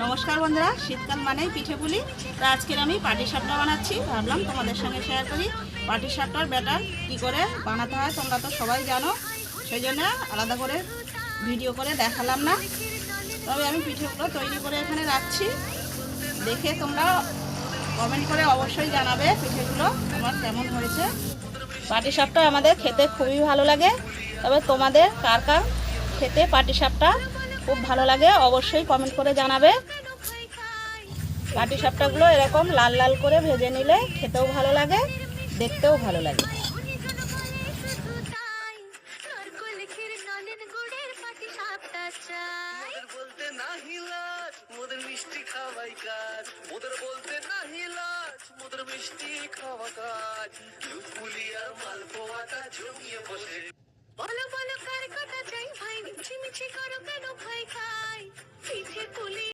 নমস্কার বন্ধুরা, শীতকাল মানেই পিঠে পুলি। তো আজকের আমি পাটিসাপটা বানাচ্ছি, ভাবলাম তোমাদের সঙ্গে শেয়ার করি। পাটিসাপটার ব্যাটার কি করে বানাতে হয় তোমরা তো সবাই জানো, সেই জন্য আলাদা করে ভিডিও করে দেখালাম না। তবে আমি পিঠেগুলো তৈরি করে এখানে রাখছি, দেখে তোমরা কমেন্ট করে অবশ্যই জানাবে পিঠেগুলো আমার কেমন হয়েছে। পাটিসাপটা আমাদের খেতে খুবই ভালো লাগে, তবে তোমাদের কার কার খেতে পাটিসাপটা খুব ভালো লাগে অবশ্যই কমেন্ট করে জানাবে। পাটিসাপটাগুলো এরকম লাল লাল করে ভেজে নিলে খেতেও ভালো লাগে, দেখতেও ভালো লাগে। বলো বলো কার কথা চাই ভাই, মিছি মিছি করো কেন ভাই খাই পিঠে পুলি।